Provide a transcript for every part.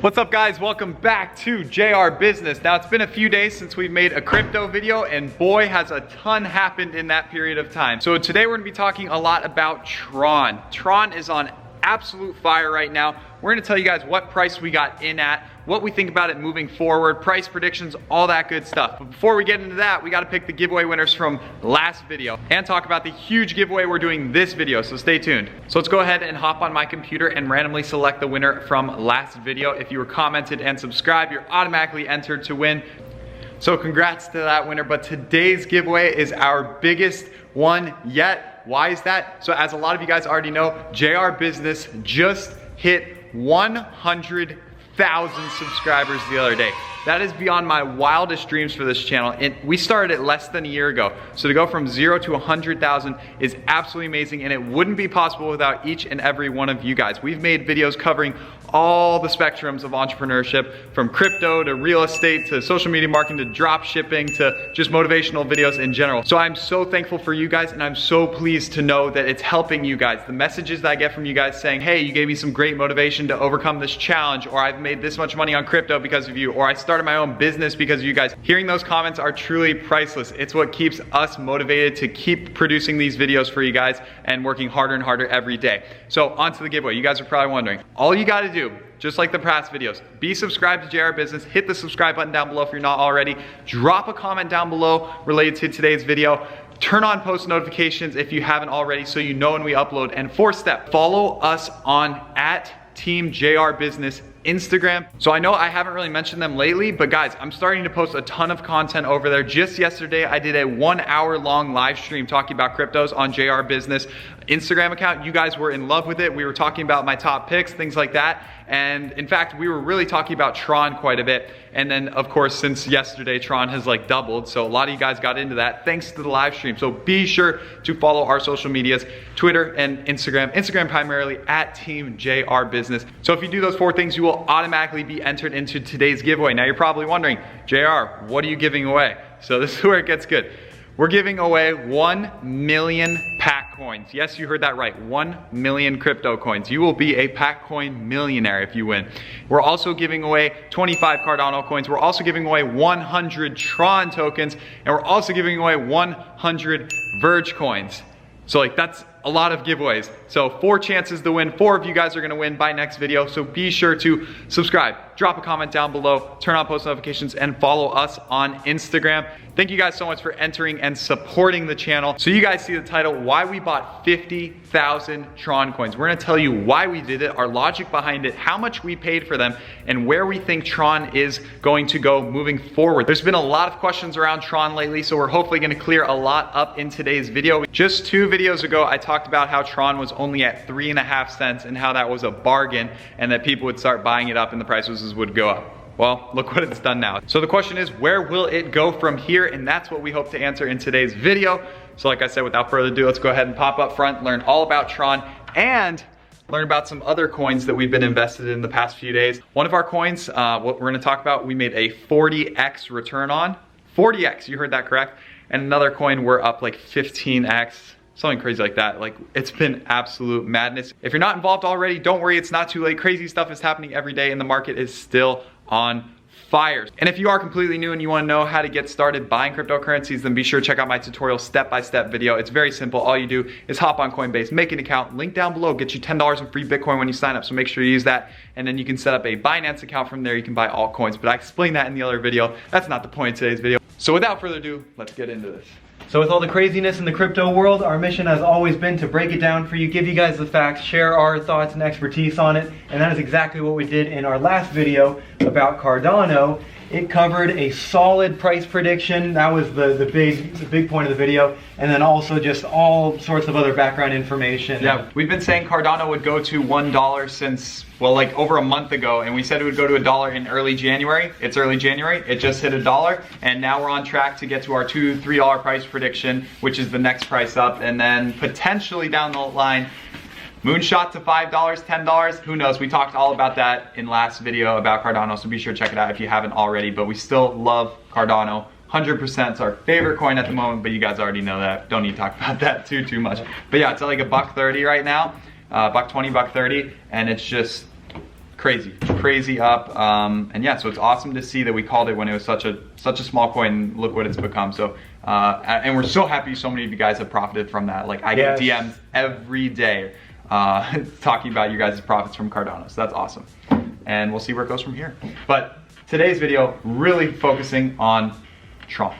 What's up guys, welcome back to JR Business. Now it's been a few days since we've made a crypto video and boy has a ton happened in that period of time. So today we're gonna be talking a lot about Tron. Tron is on absolute fire right now. We're gonna tell you guys what price we got in at, what we think about it moving forward, price predictions, all that good stuff. But before we get into that, we gotta pick the giveaway winners from last video and talk about the huge giveaway we're doing this video, so stay tuned. So let's go ahead and hop on my computer and randomly select the winner from last video. If you were commented and subscribed, you're automatically entered to win. So congrats to that winner, but today's giveaway is our biggest one yet. Why is that? So as a lot of you guys already know, JR Business just hit 100,000 subscribers the other day. That is beyond my wildest dreams for this channel. And we started it less than a year ago. So to go from 0 to 100,000 is absolutely amazing, and it wouldn't be possible without each and every one of you guys. We've made videos covering all the spectrums of entrepreneurship, from crypto to real estate to social media marketing to drop shipping to just motivational videos in general. So I'm so thankful for you guys, and I'm so pleased to know that it's helping you guys. The messages that I get from you guys saying, hey, you gave me some great motivation to overcome this challenge, or I've made this much money on crypto because of you, or I started my own business because of you guys. Hearing those comments are truly priceless. It's what keeps us motivated to keep producing these videos for you guys and working harder and harder every day. So on to the giveaway. You guys are probably wondering, all you gotta do, just like the past videos, be subscribed to JR Business, hit the subscribe button down below if you're not already, drop a comment down below related to today's video, turn on post notifications if you haven't already so you know when we upload, and fourth step, follow us on @TeamJRBusiness Instagram. So I know I haven't really mentioned them lately, but guys, I'm starting to post a ton of content over there. Just yesterday, I did a 1 hour long live stream talking about cryptos on JR Business Instagram account. You guys were in love with it. We were talking about my top picks, things like that. And in fact, we were really talking about Tron quite a bit. And then of course, since yesterday, Tron has like doubled. So a lot of you guys got into that thanks to the live stream. So be sure to follow our social medias, Twitter and Instagram. Instagram primarily @TeamJRBusiness. So if you do those 4 things, you will automatically be entered into today's giveaway. Now you're probably wondering, JR, what are you giving away? So this is where it gets good. We're giving away 1 million pack coins. Yes, you heard that right, 1 million crypto coins. You will be a pack coin millionaire if you win. We're also giving away 25 Cardano coins. We're also giving away 100 Tron tokens, and we're also giving away 100 Verge coins. So like that's a lot of giveaways. So 4 chances to win. 4 of you guys are gonna win by next video. So be sure to subscribe, drop a comment down below, turn on post notifications, and follow us on Instagram. Thank you guys so much for entering and supporting the channel. So you guys see the title, why we bought 50,000 Tron coins. We're gonna tell you why we did it, our logic behind it, how much we paid for them, and where we think Tron is going to go moving forward. There's been a lot of questions around Tron lately, so we're hopefully gonna clear a lot up in today's video. Just 2 videos ago, I talked about how Tron was only at 3.5 cents and how that was a bargain and that people would start buying it up and the prices would go up. Well, look what it's done now. So the question is, where will it go from here? And that's what we hope to answer in today's video. So like I said, without further ado, let's go ahead and pop up front, learn all about Tron, and learn about some other coins that we've been invested in the past few days. One of our coins, what we're gonna talk about, we made a 40x return on. 40x, you heard that correct. And another coin, we're up like 15x. Something crazy like that. Like, it's been absolute madness. If you're not involved already, don't worry, it's not too late. Crazy stuff is happening every day and the market is still on fire. And if you are completely new and you wanna know how to get started buying cryptocurrencies, then be sure to check out my tutorial step-by-step video. It's very simple. All you do is hop on Coinbase, make an account, link down below, get you $10 in free Bitcoin when you sign up. So make sure you use that. And then you can set up a Binance account from there. You can buy altcoins, but I explained that in the other video. That's not the point of today's video. So without further ado, let's get into this. So with all the craziness in the crypto world, our mission has always been to break it down for you, give you guys the facts, share our thoughts and expertise on it, and that is exactly what we did in our last video about Cardano. It covered a solid price prediction. That was the big point of the video. And then also just all sorts of other background information. Yeah, we've been saying Cardano would go to $1 since, well, like over a month ago. And we said it would go to $1 in early January. It's early January. It just hit $1. And now we're on track to get to our $2-3 price prediction, which is the next price up. And then potentially down the line, Moonshot to $5, $10, who knows? We talked all about that in last video about Cardano, so be sure to check it out if you haven't already, but we still love Cardano. 100% it's our favorite coin at the moment, but you guys already know that. Don't need to talk about that too much. But yeah, it's at like $1.30 right now, $1.20, $1.30, and it's just crazy up. And yeah, so it's awesome to see that we called it when it was such a small coin. Look what it's become. So and we're so happy so many of you guys have profited from that. Like I get DMs every day talking about you guys' profits from Cardano. So that's awesome. And we'll see where it goes from here. But today's video really focusing on Tron.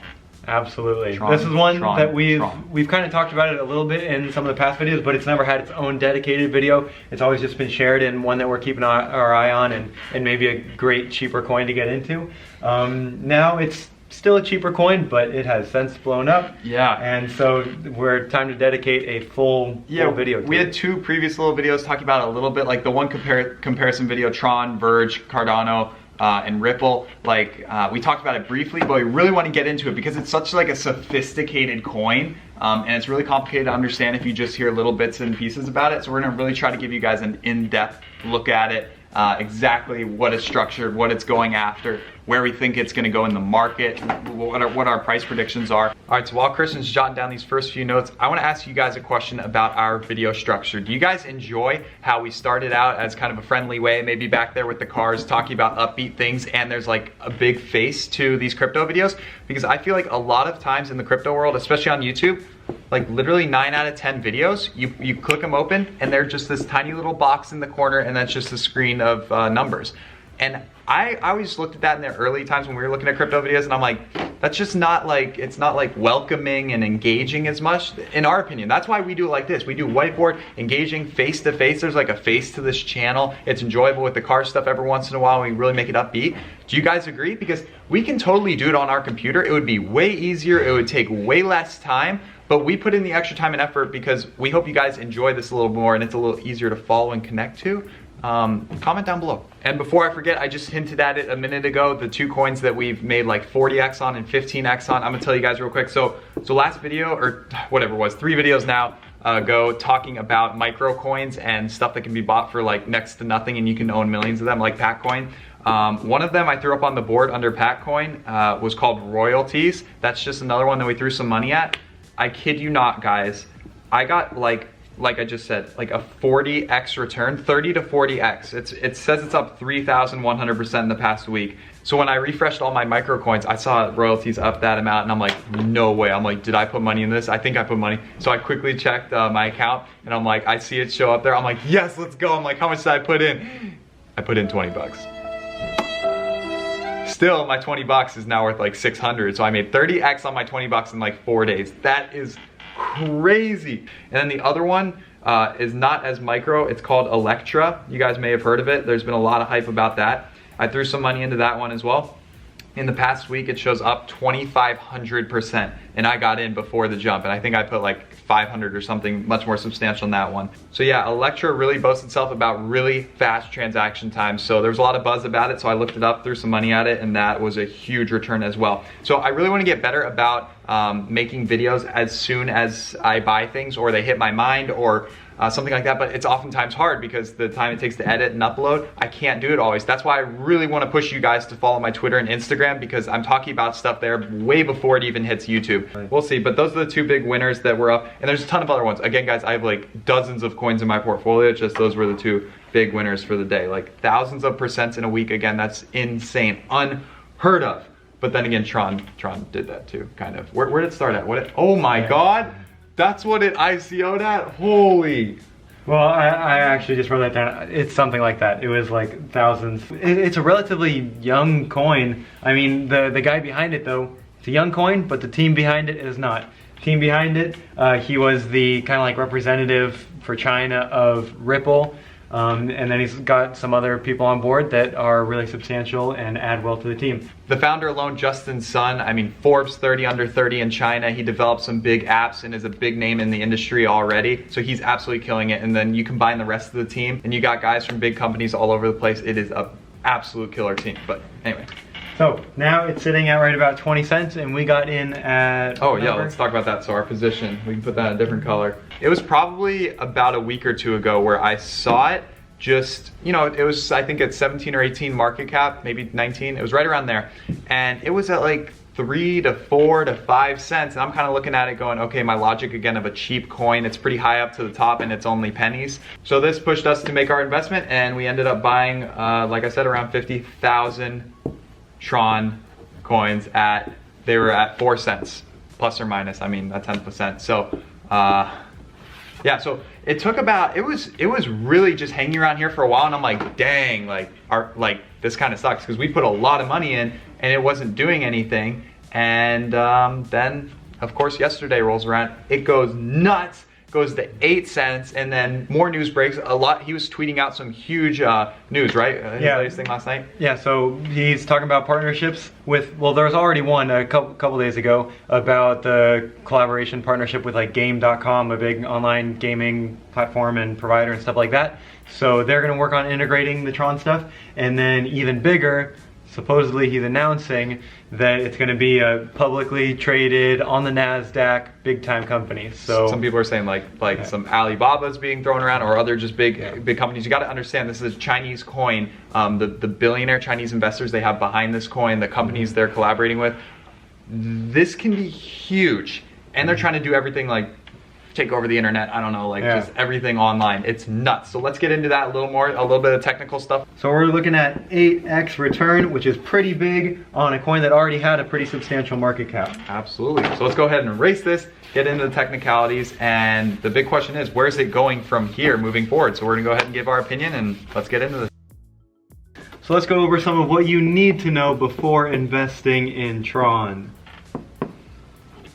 Absolutely. This is one that we've kind of talked about it a little bit in some of the past videos, but it's never had its own dedicated video. It's always just been shared, and one that we're keeping our eye on, and maybe a great cheaper coin to get into. Now it's still a cheaper coin, but it has since blown up. Yeah. And so we're time to dedicate a full video to we had two previous little videos talking about it a little bit, like the one comparison video, Tron, Verge, Cardano, and Ripple. Like we talked about it briefly, but we really want to get into it because it's such like a sophisticated coin, and it's really complicated to understand if you just hear little bits and pieces about it. So we're gonna really try to give you guys an in-depth look at it, exactly what it's structured, what it's going after, where we think it's going to go in the market, what our price predictions are. All right, so while Kristen's jotting down these first few notes, I want to ask you guys a question about our video structure. Do you guys enjoy how we started out as kind of a friendly way, maybe back there with the cars, talking about upbeat things, and there's like a big face to these crypto videos? Because I feel like a lot of times in the crypto world, especially on YouTube, like literally 9 out of 10 videos, you click them open and they're just this tiny little box in the corner, and that's just a screen of numbers. And I always looked at that in the early times when we were looking at crypto videos, and I'm like, that's just not like, it's not like welcoming and engaging as much, in our opinion. That's why we do it like this. We do whiteboard, engaging, face to face. There's like a face to this channel. It's enjoyable with the car stuff every once in a while. We really make it upbeat. Do you guys agree? Because we can totally do it on our computer. It would be way easier. It would take way less time. But we put in the extra time and effort because we hope you guys enjoy this a little more and it's a little easier to follow and connect to. Comment down below. And before I forget, I just hinted at it a minute ago, the two coins that we've made like 40x on and 15x on. I'm gonna tell you guys real quick. So last video, or whatever it was, 3 videos now ago, talking about micro coins and stuff that can be bought for like next to nothing and you can own millions of them, like PackCoin. One of them I threw up on the board under PackCoin was called Royalties. That's just another one that we threw some money at. I kid you not, guys. I got like I just said, like a 40x return, 30 to 40x. It says it's up 3,100% in the past week. So when I refreshed all my micro coins, I saw Royalties up that amount, and I'm like, no way. I'm like, did I put money in this? I think I put money. So I quickly checked my account, and I'm like, I see it show up there. I'm like, yes, let's go. I'm like, how much did I put in? I put in 20 bucks. Still, my 20 bucks is now worth like 600. So I made 30x on my 20 bucks in like 4 days. That is crazy. And then the other one is not as micro. It's called Electra. You guys may have heard of it. There's been a lot of hype about that. I threw some money into that one as well. In the past week, it shows up 2,500%, and I got in before the jump, and I think I put like 500 or something much more substantial in that one. So yeah, Electra really boasts itself about really fast transaction times. So there was a lot of buzz about it, so I looked it up, threw some money at it, and that was a huge return as well. So I really want to get better about making videos as soon as I buy things or they hit my mind or something like that, but it's oftentimes hard because the time it takes to edit and upload, I can't do it always. That's why I really want to push you guys to follow my Twitter and Instagram, because I'm talking about stuff there way before it even hits YouTube. Right. We'll see, but those are the 2 big winners that were up, and there's a ton of other ones. Again, guys, I have like dozens of coins in my portfolio. It's just those were the 2 big winners for the day. Like thousands of percents in a week. Again, that's insane, unheard of. But then again, Tron did that too, kind of. Where did it start at? Oh my God. That's what it ICO'd at? Holy. Well, I actually just wrote that down. It's something like that. It was like thousands. It's a relatively young coin. I mean, the guy behind it though, it's a young coin, but the team behind it is not. Team behind it, he was the kind of like representative for China of Ripple. And then he's got some other people on board that are really substantial and add well to the team. The founder alone, Justin Sun, I mean, Forbes 30 under 30 in China. He developed some big apps and is a big name in the industry already. So he's absolutely killing it. And then you combine the rest of the team and you got guys from big companies all over the place. It is an absolute killer team. But anyway. So now it's sitting at right about 20 cents and we got in at... Oh yeah, let's talk about that. So our position, we can put that in a different color. It was probably about a week or 2 ago where I saw it. Just, you know, it was, I think at 17 or 18 market cap, maybe 19. It was right around there. And it was at like 3 to 4 to 5 cents. And I'm kind of looking at it going, okay, my logic again of a cheap coin, it's pretty high up to the top and it's only pennies. So this pushed us to make our investment, and we ended up buying, like I said, around 50,000 Tron coins they were at 4 cents, plus or minus, I mean, a 10%. So, yeah, so it took about, it was really just hanging around here for a while, and I'm like, dang, like this kind of sucks, because we put a lot of money in and it wasn't doing anything. And then of course yesterday rolls around, it goes nuts, goes to 8 cents, and then more news breaks. He was tweeting out some huge news, right? Yeah. Latest thing last night. Yeah, so he's talking about partnerships with, well, there was already one a couple days ago about the collaboration partnership with like Game.com, a big online gaming platform and provider and stuff like that. So they're gonna work on integrating the Tron stuff, and then even bigger, supposedly he's announcing that it's going to be a publicly traded on the NASDAQ big time company. So some people are saying like yeah, some Alibaba's being thrown around, or other just big companies. You got to understand, this is a Chinese coin. The billionaire Chinese investors they have behind this coin, the companies they're collaborating with, this can be huge. And they're trying to do everything like take over the internet, I don't know, like just everything online. It's nuts. So let's get into that a little bit of technical stuff. So we're looking at 8x return, which is pretty big on a coin that already had a pretty substantial market cap. Absolutely. So let's go ahead and erase this, get into the technicalities, and the big question is, where's it going from here moving forward? So we're gonna go ahead and give our opinion, and let's get into this. So let's go over some of what you need to know before investing in Tron.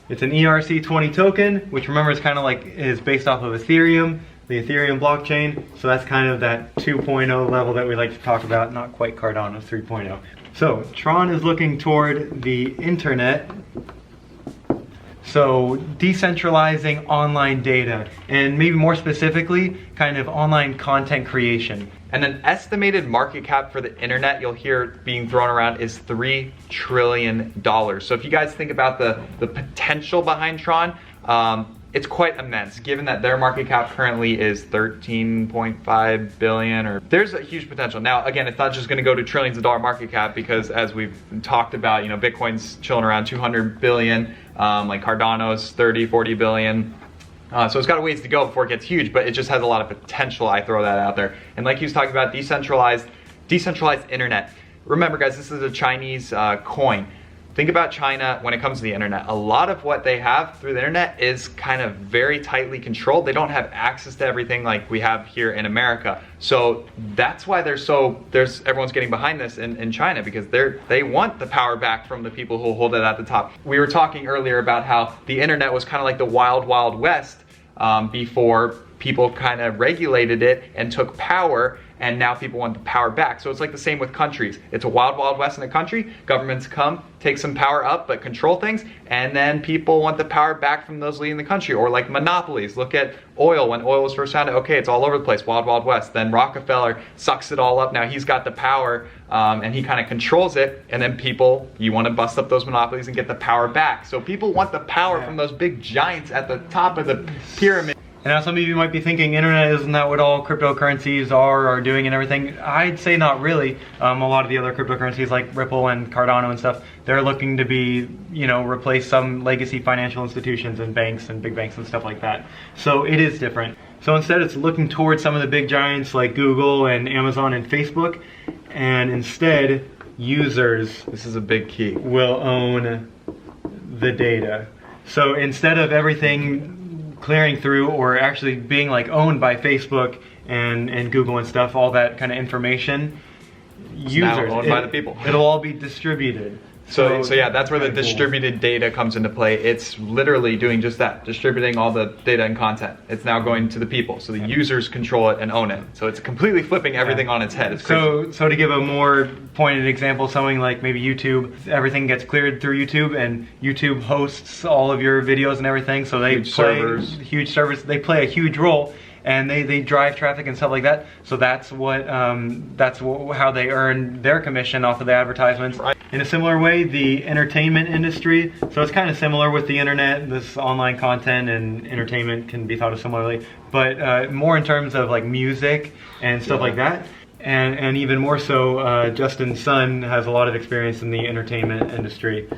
It's an ERC20 token, which remember is kind of like is based off of Ethereum, the Ethereum blockchain. So that's kind of that 2.0 level that we like to talk about, not quite Cardano 3.0. So Tron is looking toward the internet. So decentralizing online data, and maybe more specifically, kind of online content creation. And an estimated market cap for the internet you'll hear being thrown around is $3 trillion. So if you guys think about the potential behind Tron, it's quite immense, given that their market cap currently is 13.5 billion, or there's a huge potential. Now, again, it's not just gonna go to trillions of dollar market cap, because as we've talked about, you know, Bitcoin's chilling around 200 billion, like Cardano's 30, 40 billion. So it's got a ways to go before it gets huge, but it just has a lot of potential. I throw that out there. And like he was talking about, decentralized internet. Remember guys, this is a Chinese coin. Think about China when it comes to the internet. A lot of what they have through the internet is kind of very tightly controlled. They don't have access to everything like we have here in America. So that's why everyone's getting behind this in China, because they want the power back from the people who hold it at the top. We were talking earlier about how the internet was kind of like the wild, wild west before people kind of regulated it and took power, and now people want the power back. So it's like the same with countries. It's a wild, wild west in a country. Governments come, take some power up, but control things, and then people want the power back from those leading the country. Or like monopolies. Look at oil. When oil was first founded, okay, it's all over the place, wild, wild west. Then Rockefeller sucks it all up. Now he's got the power, and he kind of controls it, and then you want to bust up those monopolies and get the power back. So people want the power from those big giants at the top of the pyramid. And now some of you might be thinking, internet, isn't that what all cryptocurrencies are doing and everything? I'd say not really. A lot of the other cryptocurrencies like Ripple and Cardano and stuff, they're looking to be, you know, replace some legacy financial institutions and banks and big banks and stuff like that. So it is different. So instead it's looking towards some of the big giants like Google and Amazon and Facebook, and instead users, this is a big key, will own the data. So instead of everything clearing through or actually being like owned by Facebook and Google and stuff, all that kind of information, users, now owned by the people. It'll all be distributed. So yeah, that's where the distributed data comes into play. It's literally doing just that, distributing all the data and content. It's now going to the people, so the users control it and own it. So it's completely flipping everything on its head. It's crazy. So to give a more pointed example, something like maybe YouTube, everything gets cleared through YouTube, and YouTube hosts all of your videos and everything. So they huge servers. They play a huge role, and they drive traffic and stuff like that. So that's how they earn their commission off of the advertisements. Right. In a similar way, the entertainment industry, so it's kind of similar with the internet. This online content and entertainment can be thought of similarly, but more in terms of like music and stuff like that. And even more so, Justin's son has a lot of experience in the entertainment industry.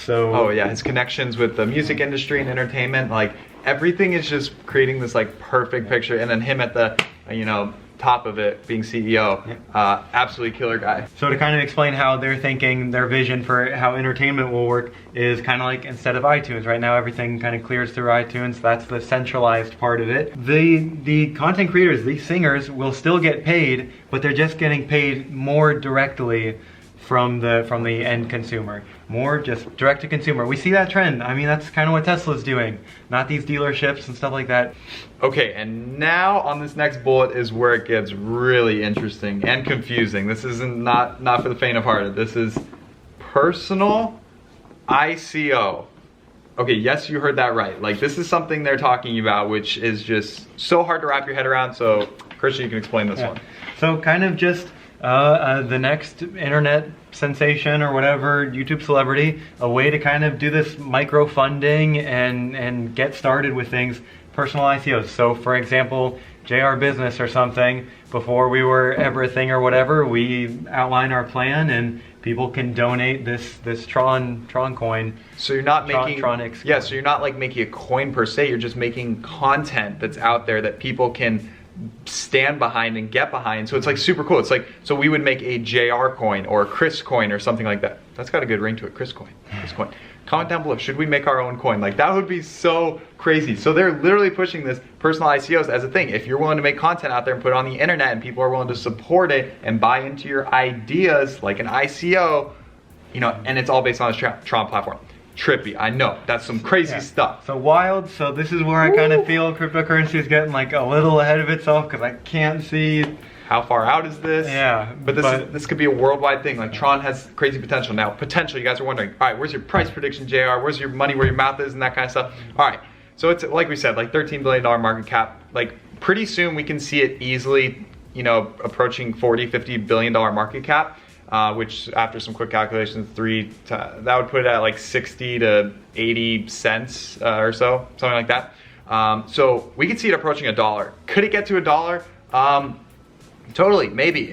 So oh yeah, his connections with the music industry and entertainment, like everything is just creating this like perfect picture. And then him at the, you know, top of it being CEO, absolutely killer guy. So to kind of explain how they're thinking, their vision for how entertainment will work is kind of like instead of iTunes. Right now everything kind of clears through iTunes. That's the centralized part of it. The content creators, these singers, will still get paid, but they're just getting paid more directly from the end consumer. More just direct to consumer. We see that trend. I mean, that's kind of what Tesla's doing, not these dealerships and stuff like that. Okay, and now on this next bullet is where it gets really interesting and confusing. This isn't not for the faint of heart. This is personal ICO. Okay, yes, you heard that right. Like, this is something they're talking about, which is just so hard to wrap your head around. So Christian, you can explain this one. So kind of just the next internet sensation or whatever, YouTube celebrity, a way to kind of do this micro funding and get started with things, personal ICOs. So for example, JR Business or something, before we were ever a thing or whatever, we outline our plan and people can donate this Tron coin. So you're not making Tronix. Yeah, so you're not like making a coin per se, you're just making content that's out there that people can stand behind and get behind. So it's like super cool. It's like, so we would make a JR coin or a Chris coin or something like that. That's got a good ring to it, Chris coin. Comment down below, should we make our own coin? Like, that would be so crazy. So they're literally pushing this personal ICOs as a thing. If you're willing to make content out there and put it on the internet and people are willing to support it and buy into your ideas like an ICO, you know, and it's all based on this Tron platform. Trippy, I know, that's some crazy stuff. So wild. So this is where I kind of feel cryptocurrency is getting like a little ahead of itself, because I can't see how far out is this. Yeah, but this could be a worldwide thing. Like, Tron has crazy potential. Now, potential, you guys are wondering, all right, where's your price prediction, JR? Where's your money where your mouth is and that kind of stuff? All right, so it's like we said, like $13 billion market cap. Like, pretty soon we can see it easily, you know, approaching $40-50 billion market cap. Which after some quick calculations, that would put it at like 60 to 80 cents or so, something like that. So we could see it approaching $1. Could it get to $1? Totally, maybe.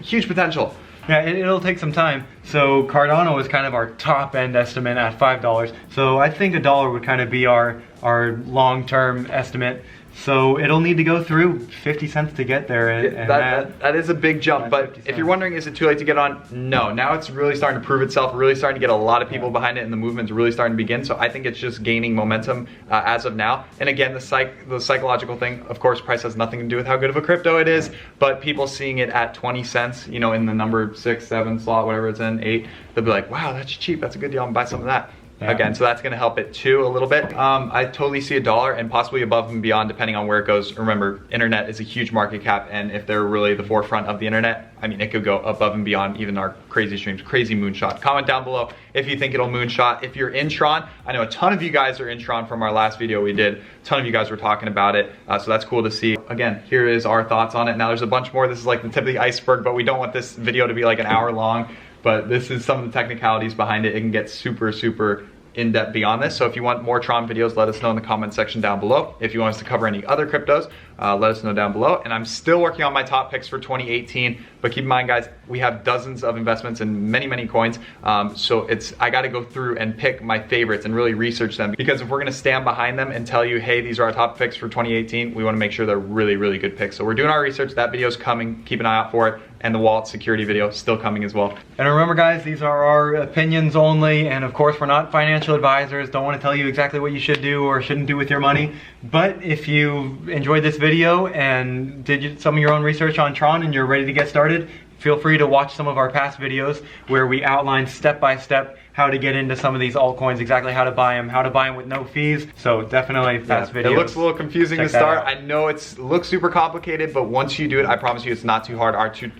Huge potential. Yeah, it'll take some time. So Cardano is kind of our top end estimate at $5. So I think $1 would kind of be our long-term estimate. So it'll need to go through 50 cents to get there. And that is a big jump, but if you're wondering, is it too late to get on? No, now it's really starting to prove itself, really starting to get a lot of people behind it, and the movement's really starting to begin. So I think it's just gaining momentum as of now. And again, the psychological thing, of course, price has nothing to do with how good of a crypto it is, but people seeing it at 20 cents, you know, in the number 6, 7 slot, whatever it's in, 8, they'll be like, wow, that's cheap, that's a good deal, I'm gonna buy some of that. Yeah. Again, so that's going to help it too a little bit. I totally see $1 and possibly above and beyond depending on where it goes. Remember, internet is a huge market cap, and if they're really the forefront of the internet, I mean, it could go above and beyond even our crazy streams, crazy moonshot. Comment down below if you think it'll moonshot. If you're in Tron, I know a ton of you guys are in Tron from our last video we did. A ton of you guys were talking about it, so that's cool to see. Again, here is our thoughts on it. Now there's a bunch more. This is like the tip of the iceberg, but we don't want this video to be like an hour long. But this is some of the technicalities behind it. It can get super, super in-depth beyond this. So if you want more Tron videos, let us know in the comment section down below. If you want us to cover any other cryptos, let us know down below. And I'm still working on my top picks for 2018, but keep in mind, guys, we have dozens of investments in many, many coins. So I got to go through and pick my favorites and really research them, because if we're going to stand behind them and tell you, hey, these are our top picks for 2018, we want to make sure they're really, really good picks. So we're doing our research. That video is coming. Keep an eye out for it. And the wallet security video still coming as well. And remember, guys, these are our opinions only, and of course we're not financial advisors. Don't want to tell you exactly what you should do or shouldn't do with your money. But if you enjoyed this video and did some of your own research on Tron and you're ready to get started, feel free to watch some of our past videos where we outline step-by-step how to get into some of these altcoins, exactly how to buy them with no fees. So definitely past videos. It looks a little confusing to start. I know it looks super complicated, but once you do it, I promise you it's not too hard.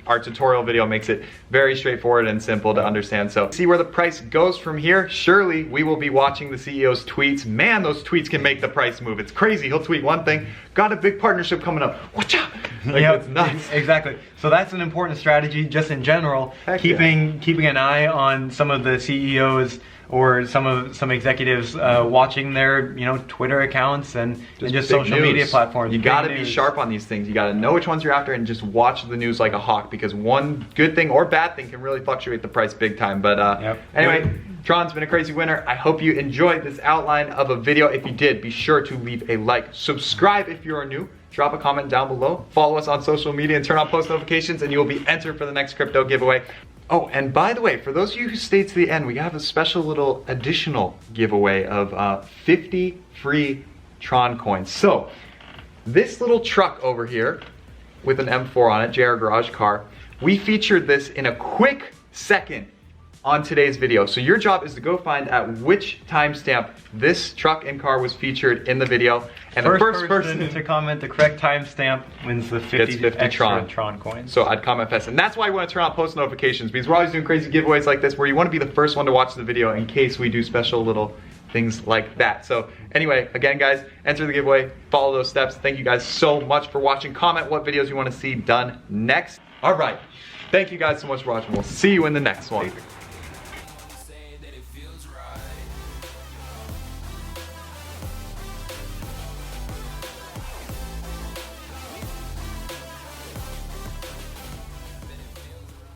Our tutorial video makes it very straightforward and simple to understand. So see where the price goes from here. Surely we will be watching the CEO's tweets. Man, those tweets can make the price move. It's crazy. He'll tweet one thing, got a big partnership coming up. Watch out. Like, yep, that's nuts. Exactly. So that's an important strategy just in general. Keeping an eye on some of the CEOs' or some executives watching their Twitter accounts and just social media platforms. You got to be sharp on these things. You got to know which ones you're after and just watch the news like a hawk, because one good thing or bad thing can really fluctuate the price big time. But anyway, Tron's been a crazy winner. I hope you enjoyed this outline of a video. If you did, be sure to leave a like. Subscribe if you are new. Drop a comment down below. Follow us on social media and turn on post notifications, and you will be entered for the next crypto giveaway. Oh, and by the way, for those of you who stayed to the end, we have a special little additional giveaway of 50 free Tron coins. So, this little truck over here with an M4 on it, JR Garage car, we featured this in a quick second on today's video. So your job is to go find at which timestamp this truck and car was featured in the video. And the first person to comment the correct timestamp wins the 50 extra Tron coins. So I'd comment fast. And that's why you want to turn on post notifications, because we're always doing crazy giveaways like this where you want to be the first one to watch the video in case we do special little things like that. So anyway, again guys, enter the giveaway, follow those steps. Thank you guys so much for watching. Comment what videos you want to see done next. All right. Thank you guys so much for watching. We'll see you in the next one.